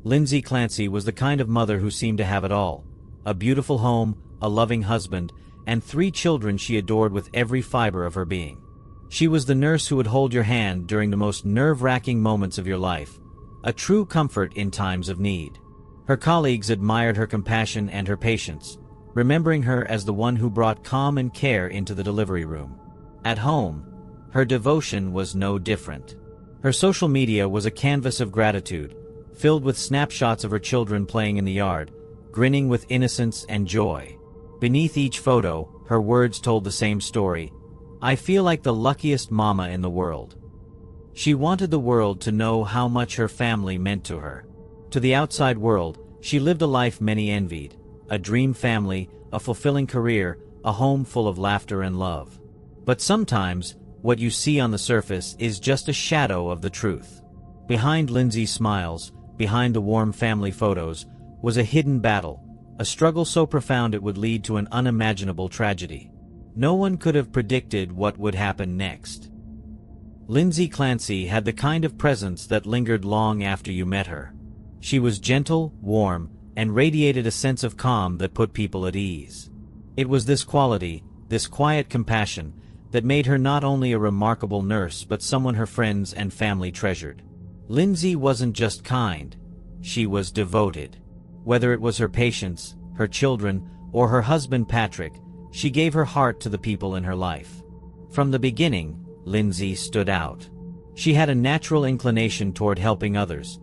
Lindsay Clancy was the kind of mother who seemed to have it all: a beautiful home, a loving husband, and 3 children she adored with every fiber of her being. She was the nurse who would hold your hand during the most nerve-wracking moments of your life, a true comfort in times of need. Her colleagues admired her compassion and her patience, remembering her as the one who brought calm and care into the delivery room. At home, her devotion was no different. Her social media was a canvas of gratitude, filled with snapshots of her children playing in the yard, grinning with innocence and joy. Beneath each photo, her words told the same story: "I feel like the luckiest mama in the world." She wanted the world to know how much her family meant to her. To the outside world, she lived a life many envied: a dream family, a fulfilling career, a home full of laughter and love. But sometimes, what you see on the surface is just a shadow of the truth. Behind Lindsay's smiles, behind the warm family photos, was a hidden battle, a struggle so profound it would lead to an unimaginable tragedy. No one could have predicted what would happen next. Lindsay Clancy had the kind of presence that lingered long after you met her. She was gentle, warm, and radiated a sense of calm that put people at ease. It was this quality, this quiet compassion, that made her not only a remarkable nurse but someone her friends and family treasured. Lindsay wasn't just kind, she was devoted. Whether it was her patients, her children, or her husband Patrick, she gave her heart to the people in her life. From the beginning, Lindsay stood out. She had a natural inclination toward helping others,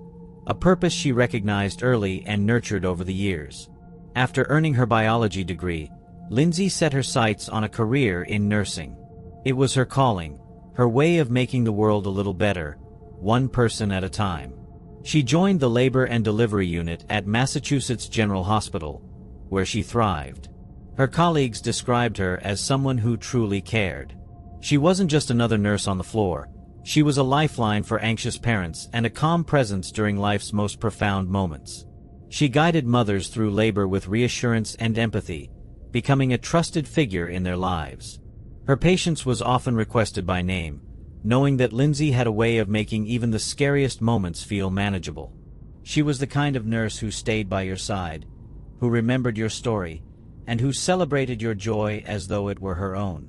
a purpose she recognized early and nurtured over the years. After earning her biology degree, Lindsay set her sights on a career in nursing. It was her calling, her way of making the world a little better, one person at a time. She joined the labor and delivery unit at Massachusetts General Hospital, where she thrived. Her colleagues described her as someone who truly cared. She wasn't just another nurse on the floor. She was a lifeline for anxious parents and a calm presence during life's most profound moments. She guided mothers through labor with reassurance and empathy, becoming a trusted figure in their lives. Her patience was often requested by name, knowing that Lindsay had a way of making even the scariest moments feel manageable. She was the kind of nurse who stayed by your side, who remembered your story, and who celebrated your joy as though it were her own.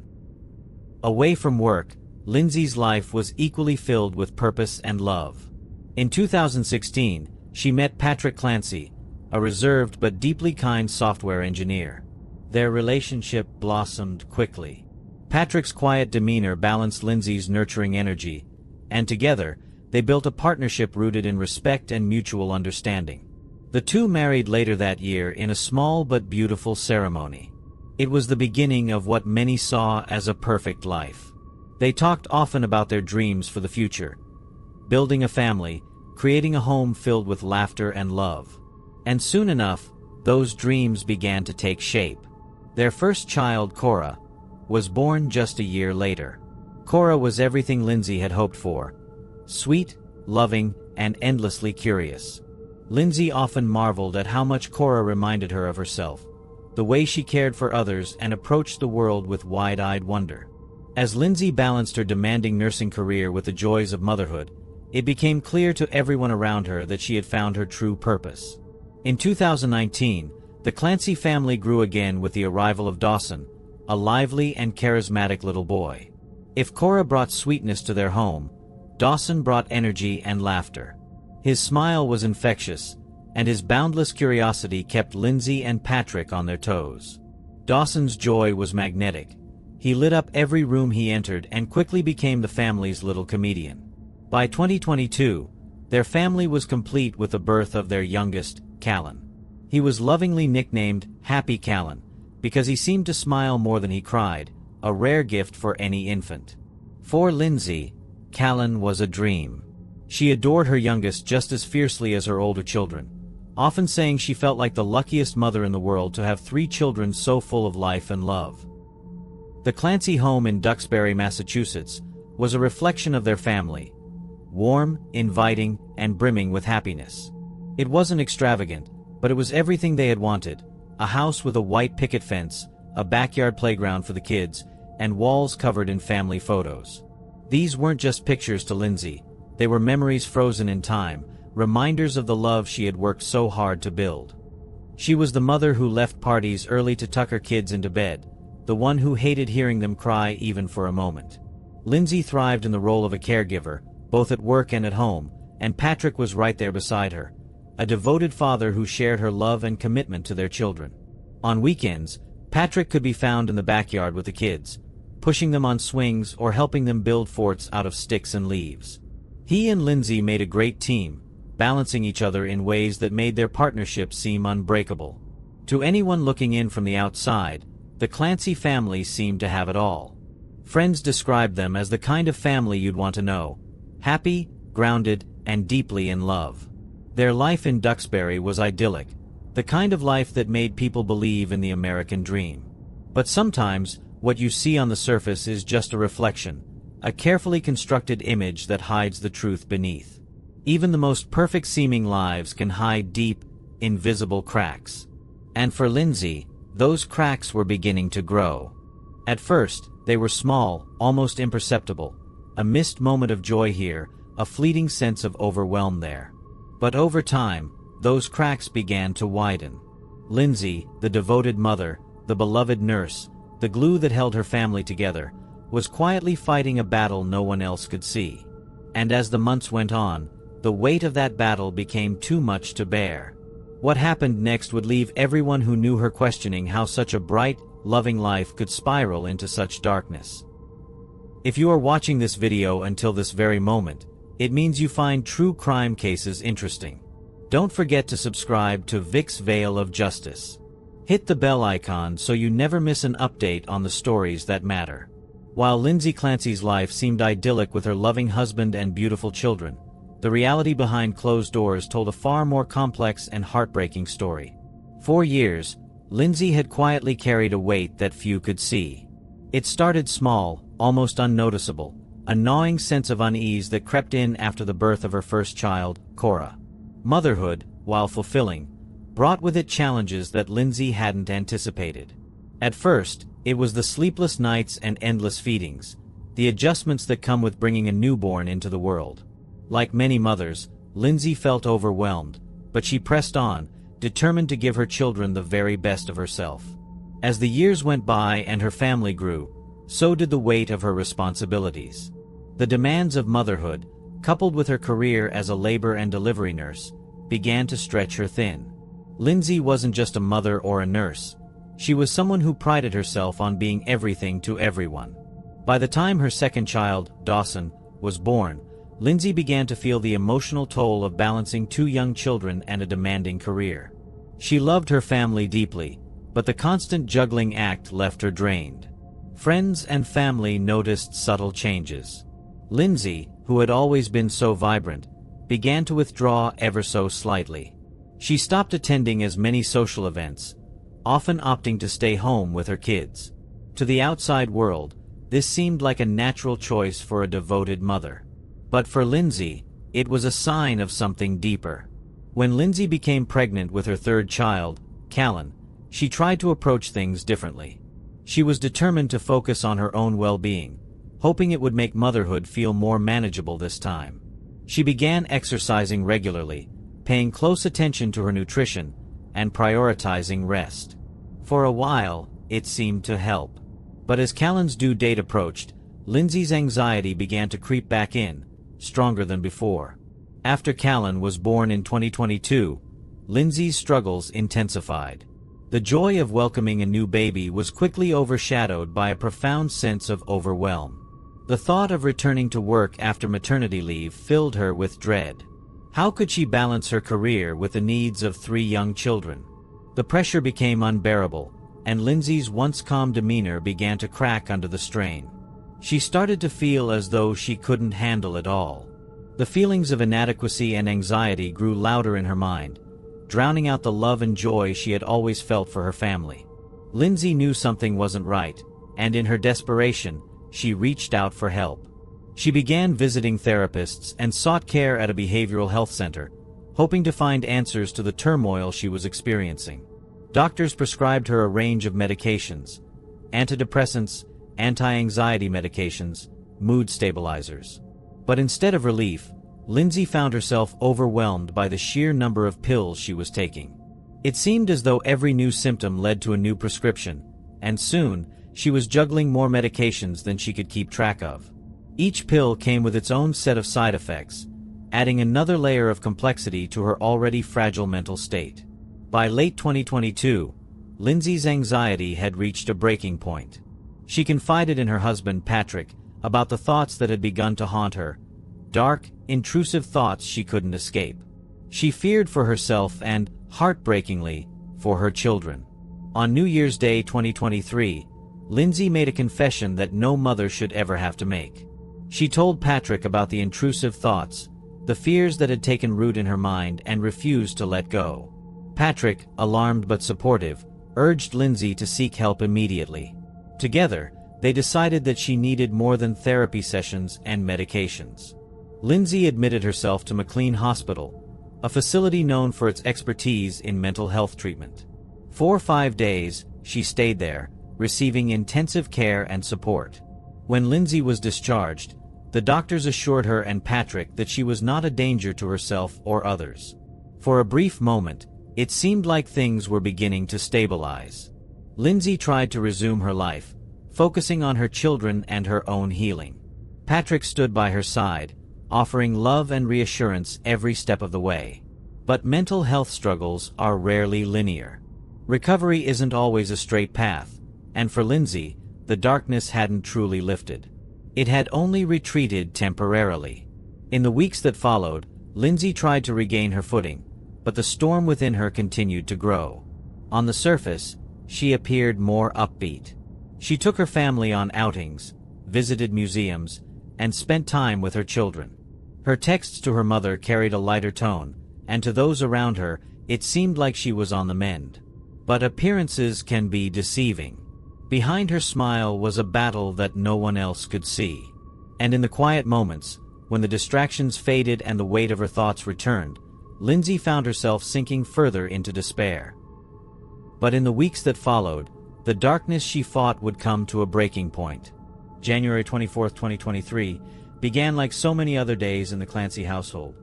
Away from work, Lindsay's life was equally filled with purpose and love. In 2016, she met Patrick Clancy, a reserved but deeply kind software engineer. Their relationship blossomed quickly. Patrick's quiet demeanor balanced Lindsay's nurturing energy, and together, they built a partnership rooted in respect and mutual understanding. The two married later that year in a small but beautiful ceremony. It was the beginning of what many saw as a perfect life. They talked often about their dreams for the future: building a family, creating a home filled with laughter and love. And soon enough, those dreams began to take shape. Their first child, Cora, was born just a year later. Cora was everything Lindsay had hoped for: sweet, loving, and endlessly curious. Lindsay often marveled at how much Cora reminded her of herself, the way she cared for others and approached the world with wide-eyed wonder. As Lindsay balanced her demanding nursing career with the joys of motherhood, it became clear to everyone around her that she had found her true purpose. In 2019, the Clancy family grew again with the arrival of Dawson, a lively and charismatic little boy. If Cora brought sweetness to their home, Dawson brought energy and laughter. His smile was infectious, and his boundless curiosity kept Lindsay and Patrick on their toes. Dawson's joy was magnetic. He lit up every room he entered and quickly became the family's little comedian. By 2022, their family was complete with the birth of their youngest, Callan. He was lovingly nicknamed Happy Callan, because he seemed to smile more than he cried, a rare gift for any infant. For Lindsay, Callan was a dream. She adored her youngest just as fiercely as her older children, often saying she felt like the luckiest mother in the world to have 3 children so full of life and love. The Clancy home in Duxbury, Massachusetts, was a reflection of their family: warm, inviting, and brimming with happiness. It wasn't extravagant, but it was everything they had wanted: a house with a white picket fence, a backyard playground for the kids, and walls covered in family photos. These weren't just pictures to Lindsay, they were memories frozen in time, reminders of the love she had worked so hard to build. She was the mother who left parties early to tuck her kids into bed, the one who hated hearing them cry even for a moment. Lindsay thrived in the role of a caregiver, both at work and at home, and Patrick was right there beside her, a devoted father who shared her love and commitment to their children. On weekends, Patrick could be found in the backyard with the kids, pushing them on swings or helping them build forts out of sticks and leaves. He and Lindsay made a great team, balancing each other in ways that made their partnership seem unbreakable. To anyone looking in from the outside, the Clancy family seemed to have it all. Friends described them as the kind of family you'd want to know: happy, grounded, and deeply in love. Their life in Duxbury was idyllic, the kind of life that made people believe in the American dream. But sometimes, what you see on the surface is just a reflection, a carefully constructed image that hides the truth beneath. Even the most perfect-seeming lives can hide deep, invisible cracks. And for Lindsay, those cracks were beginning to grow. At first, they were small, almost imperceptible, a missed moment of joy here, a fleeting sense of overwhelm there. But over time, those cracks began to widen. Lindsay, the devoted mother, the beloved nurse, the glue that held her family together, was quietly fighting a battle no one else could see. And as the months went on, the weight of that battle became too much to bear. What happened next would leave everyone who knew her questioning how such a bright, loving life could spiral into such darkness. If you are watching this video until this very moment, it means you find true crime cases interesting. Don't forget to subscribe to Vic's Veil of Justice. Hit the bell icon so you never miss an update on the stories that matter. While Lindsay Clancy's life seemed idyllic with her loving husband and beautiful children, the reality behind closed doors told a far more complex and heartbreaking story. For years, Lindsay had quietly carried a weight that few could see. It started small, almost unnoticeable, a gnawing sense of unease that crept in after the birth of her first child, Cora. Motherhood, while fulfilling, brought with it challenges that Lindsay hadn't anticipated. At first, it was the sleepless nights and endless feedings, the adjustments that come with bringing a newborn into the world. Like many mothers, Lindsay felt overwhelmed, but she pressed on, determined to give her children the very best of herself. As the years went by and her family grew, so did the weight of her responsibilities. The demands of motherhood, coupled with her career as a labor and delivery nurse, began to stretch her thin. Lindsay wasn't just a mother or a nurse. She was someone who prided herself on being everything to everyone. By the time her second child, Dawson, was born, Lindsay began to feel the emotional toll of balancing two young children and a demanding career. She loved her family deeply, but the constant juggling act left her drained. Friends and family noticed subtle changes. Lindsay, who had always been so vibrant, began to withdraw ever so slightly. She stopped attending as many social events, often opting to stay home with her kids. To the outside world, this seemed like a natural choice for a devoted mother. But for Lindsay, it was a sign of something deeper. When Lindsay became pregnant with her third child, Callan, she tried to approach things differently. She was determined to focus on her own well-being, hoping it would make motherhood feel more manageable this time. She began exercising regularly, paying close attention to her nutrition, and prioritizing rest. For a while, it seemed to help. But as Callan's due date approached, Lindsay's anxiety began to creep back in, stronger than before. After Callan was born in 2022, Lindsay's struggles intensified. The joy of welcoming a new baby was quickly overshadowed by a profound sense of overwhelm. The thought of returning to work after maternity leave filled her with dread. How could she balance her career with the needs of 3 young children? The pressure became unbearable, and Lindsay's once calm demeanor began to crack under the strain. She started to feel as though she couldn't handle it all. The feelings of inadequacy and anxiety grew louder in her mind, drowning out the love and joy she had always felt for her family. Lindsay knew something wasn't right, and in her desperation, she reached out for help. She began visiting therapists and sought care at a behavioral health center, hoping to find answers to the turmoil she was experiencing. Doctors prescribed her a range of medications: antidepressants, anti-anxiety medications, mood stabilizers. But instead of relief, Lindsay found herself overwhelmed by the sheer number of pills she was taking. It seemed as though every new symptom led to a new prescription, and soon, she was juggling more medications than she could keep track of. Each pill came with its own set of side effects, adding another layer of complexity to her already fragile mental state. By late 2022, Lindsay's anxiety had reached a breaking point. She confided in her husband, Patrick, about the thoughts that had begun to haunt her, dark, intrusive thoughts she couldn't escape. She feared for herself and, heartbreakingly, for her children. On New Year's Day 2023, Lindsay made a confession that no mother should ever have to make. She told Patrick about the intrusive thoughts, the fears that had taken root in her mind and refused to let go. Patrick, alarmed but supportive, urged Lindsay to seek help immediately. Together, they decided that she needed more than therapy sessions and medications. Lindsay admitted herself to McLean Hospital, a facility known for its expertise in mental health treatment. For 5 days, she stayed there, receiving intensive care and support. When Lindsay was discharged, the doctors assured her and Patrick that she was not a danger to herself or others. For a brief moment, it seemed like things were beginning to stabilize. Lindsay tried to resume her life, focusing on her children and her own healing. Patrick stood by her side, offering love and reassurance every step of the way. But mental health struggles are rarely linear. Recovery isn't always a straight path, and for Lindsay, the darkness hadn't truly lifted. It had only retreated temporarily. In the weeks that followed, Lindsay tried to regain her footing, but the storm within her continued to grow. On the surface, she appeared more upbeat. She took her family on outings, visited museums, and spent time with her children. Her texts to her mother carried a lighter tone, and to those around her, it seemed like she was on the mend. But appearances can be deceiving. Behind her smile was a battle that no one else could see. And in the quiet moments, when the distractions faded and the weight of her thoughts returned, Lindsay found herself sinking further into despair. But in the weeks that followed, the darkness she fought would come to a breaking point. January 24, 2023, began like so many other days in the Clancy household.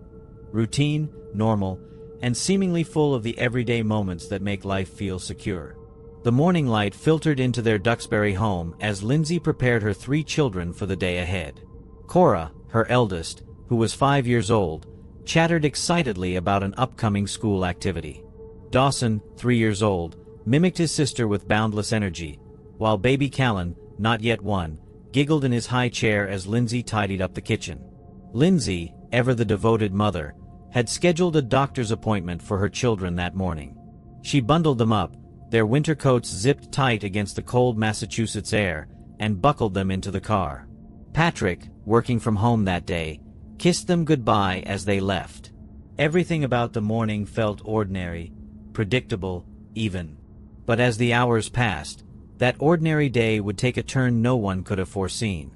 Routine, normal, and seemingly full of the everyday moments that make life feel secure. The morning light filtered into their Duxbury home as Lindsay prepared her 3 children for the day ahead. Cora, her eldest, who was 5 years old, chattered excitedly about an upcoming school activity. Dawson, 3 years old, mimicked his sister with boundless energy, while baby Callan, not yet 1, giggled in his high chair as Lindsay tidied up the kitchen. Lindsay, ever the devoted mother, had scheduled a doctor's appointment for her children that morning. She bundled them up, their winter coats zipped tight against the cold Massachusetts air, and buckled them into the car. Patrick, working from home that day, kissed them goodbye as they left. Everything about the morning felt ordinary, predictable, even. But as the hours passed, that ordinary day would take a turn no one could have foreseen.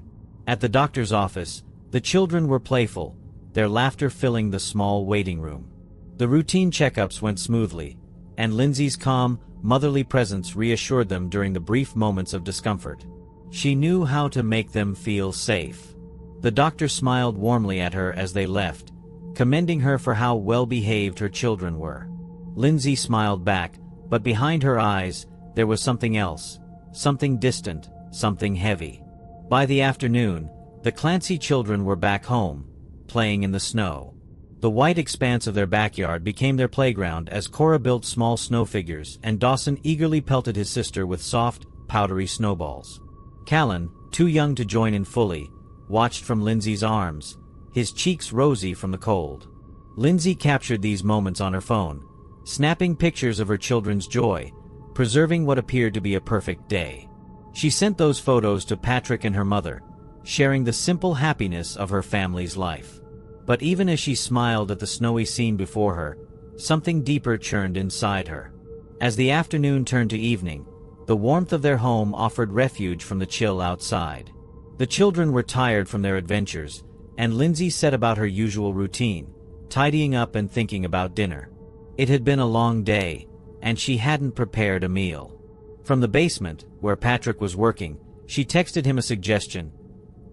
At the doctor's office, the children were playful, their laughter filling the small waiting room. The routine checkups went smoothly, and Lindsay's calm, motherly presence reassured them during the brief moments of discomfort. She knew how to make them feel safe. The doctor smiled warmly at her as they left, commending her for how well-behaved her children were. Lindsay smiled back, but behind her eyes, there was something else, something distant, something heavy. By the afternoon, the Clancy children were back home, playing in the snow. The white expanse of their backyard became their playground as Cora built small snow figures and Dawson eagerly pelted his sister with soft, powdery snowballs. Callan, too young to join in fully, watched from Lindsay's arms, his cheeks rosy from the cold. Lindsay captured these moments on her phone, snapping pictures of her children's joy, preserving what appeared to be a perfect day. She sent those photos to Patrick and her mother, sharing the simple happiness of her family's life. But even as she smiled at the snowy scene before her, something deeper churned inside her. As the afternoon turned to evening, the warmth of their home offered refuge from the chill outside. The children were tired from their adventures, and Lindsay set about her usual routine, tidying up and thinking about dinner. It had been a long day, and she hadn't prepared a meal. From the basement, where Patrick was working, she texted him a suggestion.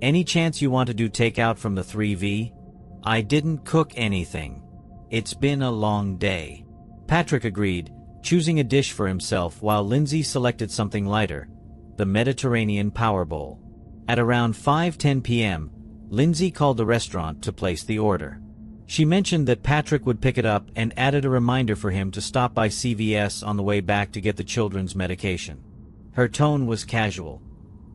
"Any chance you want to do takeout from the 3V? "I didn't cook anything. It's been a long day." Patrick agreed, choosing a dish for himself while Lindsay selected something lighter, the Mediterranean Power Bowl. At around 5:10 p.m., Lindsay called the restaurant to place the order. She mentioned that Patrick would pick it up and added a reminder for him to stop by CVS on the way back to get the children's medication. Her tone was casual.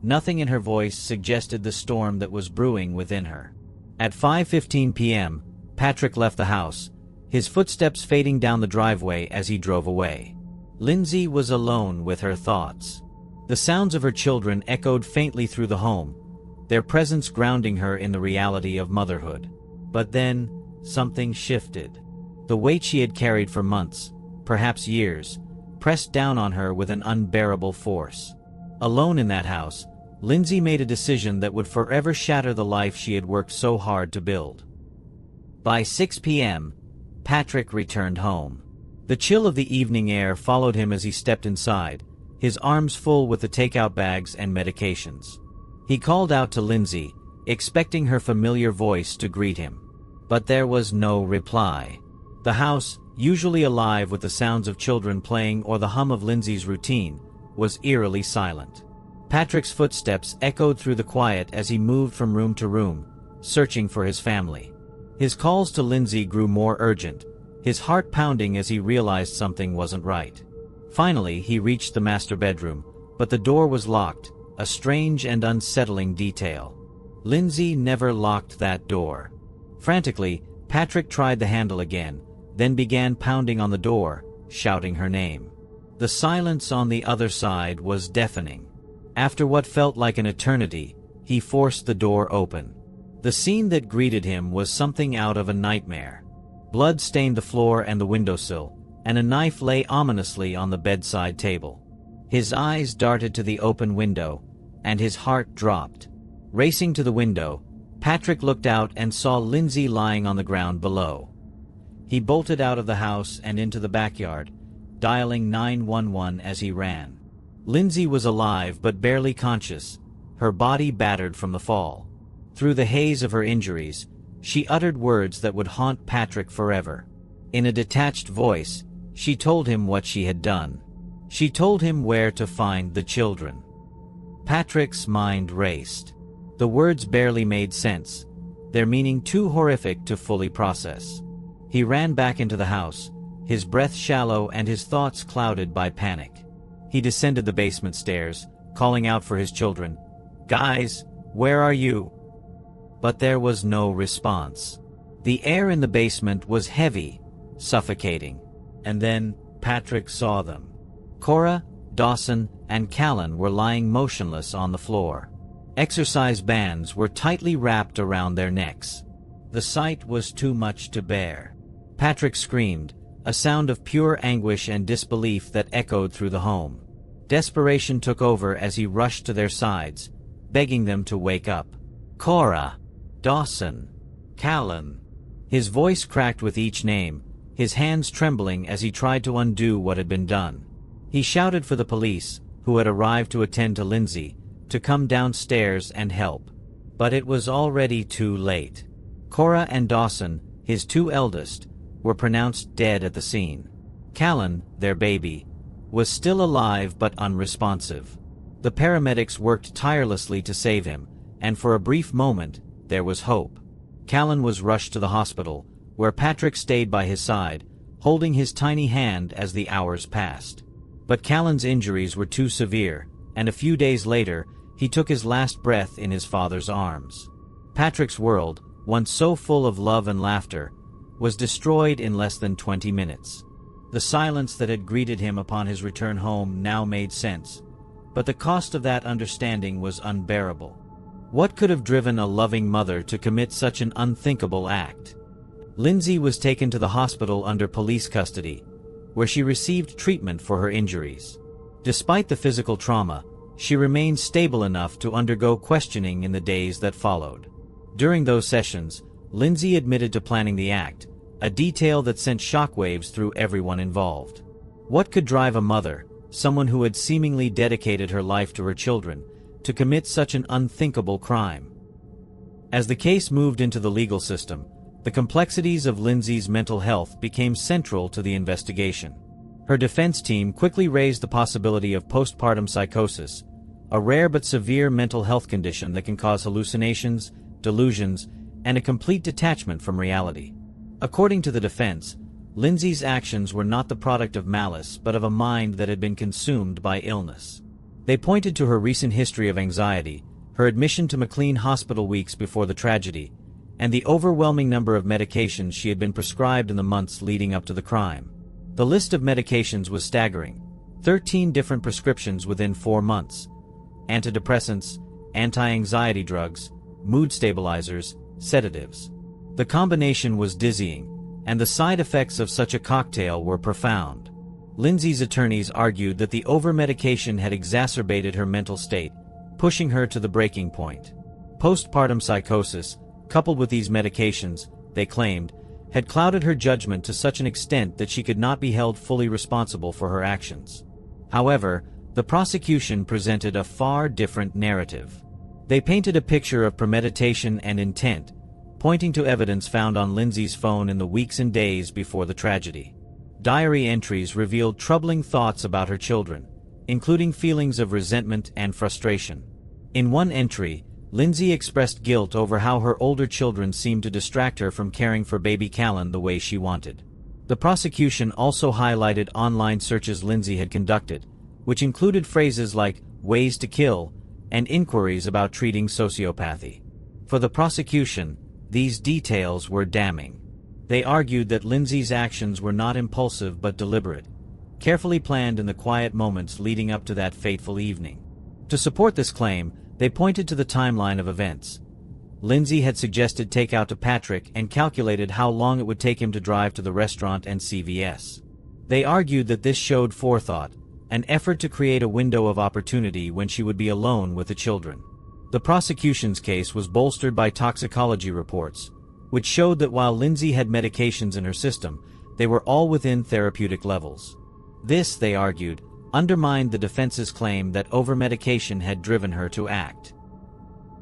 Nothing in her voice suggested the storm that was brewing within her. At 5:15 p.m., Patrick left the house, his footsteps fading down the driveway as he drove away. Lindsay was alone with her thoughts. The sounds of her children echoed faintly through the home, their presence grounding her in the reality of motherhood. But then, something shifted. The weight she had carried for months, perhaps years, pressed down on her with an unbearable force. Alone in that house, Lindsay made a decision that would forever shatter the life she had worked so hard to build. By 6 p.m., Patrick returned home. The chill of the evening air followed him as he stepped inside, his arms full with the takeout bags and medications. He called out to Lindsay, expecting her familiar voice to greet him. But there was no reply. The house, usually alive with the sounds of children playing or the hum of Lindsay's routine, was eerily silent. Patrick's footsteps echoed through the quiet as he moved from room to room, searching for his family. His calls to Lindsay grew more urgent, his heart pounding as he realized something wasn't right. Finally, he reached the master bedroom, but the door was locked, a strange and unsettling detail. Lindsay never locked that door. Frantically, Patrick tried the handle again, then began pounding on the door, shouting her name. The silence on the other side was deafening. After what felt like an eternity, he forced the door open. The scene that greeted him was something out of a nightmare. Blood stained the floor and the windowsill, and a knife lay ominously on the bedside table. His eyes darted to the open window, and his heart dropped. Racing to the window, Patrick looked out and saw Lindsay lying on the ground below. He bolted out of the house and into the backyard, dialing 911 as he ran. Lindsay was alive but barely conscious, her body battered from the fall. Through the haze of her injuries, she uttered words that would haunt Patrick forever. In a detached voice, she told him what she had done. She told him where to find the children. Patrick's mind raced. The words barely made sense, their meaning too horrific to fully process. He ran back into the house, his breath shallow and his thoughts clouded by panic. He descended the basement stairs, calling out for his children, "Guys, where are you?" But there was no response. The air in the basement was heavy, suffocating. And then Patrick saw them. Cora, Dawson, and Callan were lying motionless on the floor. Exercise bands were tightly wrapped around their necks. The sight was too much to bear. Patrick screamed, a sound of pure anguish and disbelief that echoed through the home. Desperation took over as he rushed to their sides, begging them to wake up. "Cora! Dawson! Callan!" His voice cracked with each name, his hands trembling as he tried to undo what had been done. He shouted for the police, who had arrived to attend to Lindsay, to come downstairs and help. But it was already too late. Cora and Dawson, his two eldest, were pronounced dead at the scene. Callan, their baby, was still alive but unresponsive. The paramedics worked tirelessly to save him, and for a brief moment, there was hope. Callan was rushed to the hospital, where Patrick stayed by his side, holding his tiny hand as the hours passed. But Callan's injuries were too severe, and a few days later, he took his last breath in his father's arms. Patrick's world, once so full of love and laughter, was destroyed in less than 20 minutes. The silence that had greeted him upon his return home now made sense, but the cost of that understanding was unbearable. What could have driven a loving mother to commit such an unthinkable act? Lindsay was taken to the hospital under police custody, where she received treatment for her injuries. Despite the physical trauma, she remained stable enough to undergo questioning in the days that followed. During those sessions, Lindsay admitted to planning the act, a detail that sent shockwaves through everyone involved. What could drive a mother, someone who had seemingly dedicated her life to her children, to commit such an unthinkable crime? As the case moved into the legal system, The complexities of Lindsay's mental health became central to the investigation. Her defense team quickly raised the possibility of postpartum psychosis, a rare but severe mental health condition that can cause hallucinations, delusions, and a complete detachment from reality. According to the defense, Lindsay's actions were not the product of malice but of a mind that had been consumed by illness. They pointed to her recent history of anxiety, her admission to McLean Hospital weeks before the tragedy, and the overwhelming number of medications she had been prescribed in the months leading up to the crime. The list of medications was staggering: 13 different prescriptions within 4 months. Antidepressants, anti-anxiety drugs, mood stabilizers, sedatives. The combination was dizzying, and the side effects of such a cocktail were profound. Lindsay's attorneys argued that the over-medication had exacerbated her mental state, pushing her to the breaking point. Postpartum psychosis, coupled with these medications, they claimed, had clouded her judgment to such an extent that she could not be held fully responsible for her actions. However, the prosecution presented a far different narrative. They painted a picture of premeditation and intent, pointing to evidence found on Lindsay's phone in the weeks and days before the tragedy. Diary entries revealed troubling thoughts about her children, including feelings of resentment and frustration. In one entry, Lindsay expressed guilt over how her older children seemed to distract her from caring for baby Callan the way she wanted. The prosecution also highlighted online searches Lindsay had conducted, which included phrases like "ways to kill" and inquiries about treating sociopathy. For the prosecution, these details were damning. They argued that Lindsay's actions were not impulsive but deliberate, carefully planned in the quiet moments leading up to that fateful evening. To support this claim, they pointed to the timeline of events. Lindsay had suggested takeout to Patrick and calculated how long it would take him to drive to the restaurant and CVS. They argued that this showed forethought, an effort to create a window of opportunity when she would be alone with the children. The prosecution's case was bolstered by toxicology reports, which showed that while Lindsay had medications in her system, they were all within therapeutic levels. This, they argued, undermined the defense's claim that over-medication had driven her to act.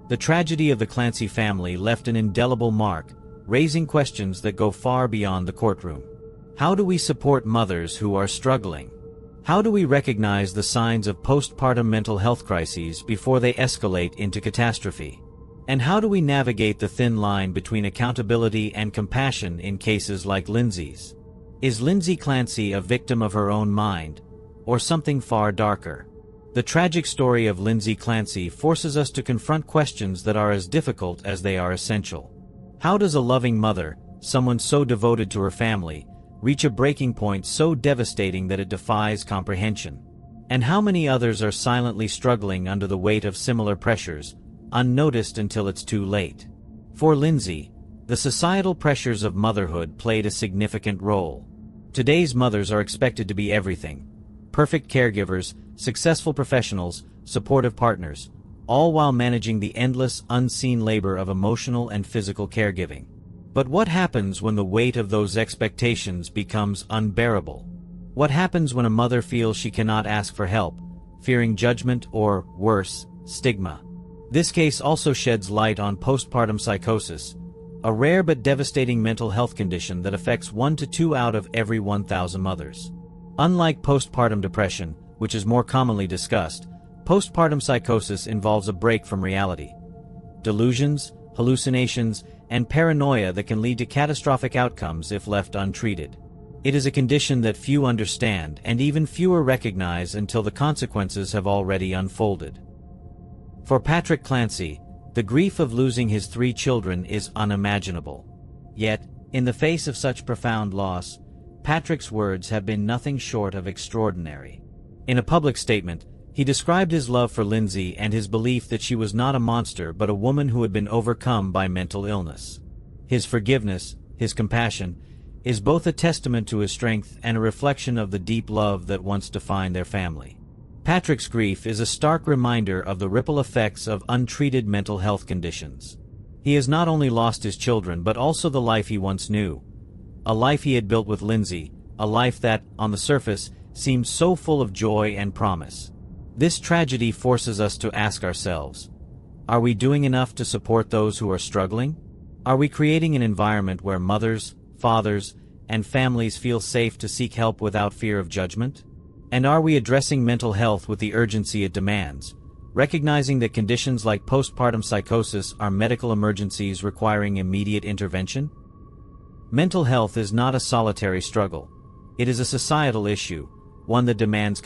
The tragedy of the Clancy family left an indelible mark, raising questions that go far beyond the courtroom. How do we support mothers who are struggling? How do we recognize the signs of postpartum mental health crises before they escalate into catastrophe? And how do we navigate the thin line between accountability and compassion in cases like Lindsay's? Is Lindsay Clancy a victim of her own mind, or something far darker? The tragic story of Lindsay Clancy forces us to confront questions that are as difficult as they are essential. How does a loving mother, someone so devoted to her family, reach a breaking point so devastating that it defies comprehension? And how many others are silently struggling under the weight of similar pressures, unnoticed until it's too late? For Lindsay, the societal pressures of motherhood played a significant role. Today's mothers are expected to be everything: perfect caregivers, successful professionals, supportive partners, all while managing the endless, unseen labor of emotional and physical caregiving. But what happens when the weight of those expectations becomes unbearable? What happens when a mother feels she cannot ask for help, fearing judgment or, worse, stigma? This case also sheds light on postpartum psychosis, a rare but devastating mental health condition that affects 1 to 2 out of every 1,000 mothers. Unlike postpartum depression, which is more commonly discussed, postpartum psychosis involves a break from reality. Delusions, hallucinations, and paranoia that can lead to catastrophic outcomes if left untreated. It is a condition that few understand and even fewer recognize until the consequences have already unfolded. For Patrick Clancy, the grief of losing his 3 children is unimaginable. Yet, in the face of such profound loss, Patrick's words have been nothing short of extraordinary. In a public statement, he described his love for Lindsay and his belief that she was not a monster but a woman who had been overcome by mental illness. His forgiveness, his compassion, is both a testament to his strength and a reflection of the deep love that once defined their family. Patrick's grief is a stark reminder of the ripple effects of untreated mental health conditions. He has not only lost his children but also the life he once knew, a life he had built with Lindsay, a life that, on the surface, seemed so full of joy and promise. This tragedy forces us to ask ourselves, are we doing enough to support those who are struggling? Are we creating an environment where mothers, fathers, and families feel safe to seek help without fear of judgment? And are we addressing mental health with the urgency it demands, recognizing that conditions like postpartum psychosis are medical emergencies requiring immediate intervention? Mental health is not a solitary struggle. It is a societal issue, one that demands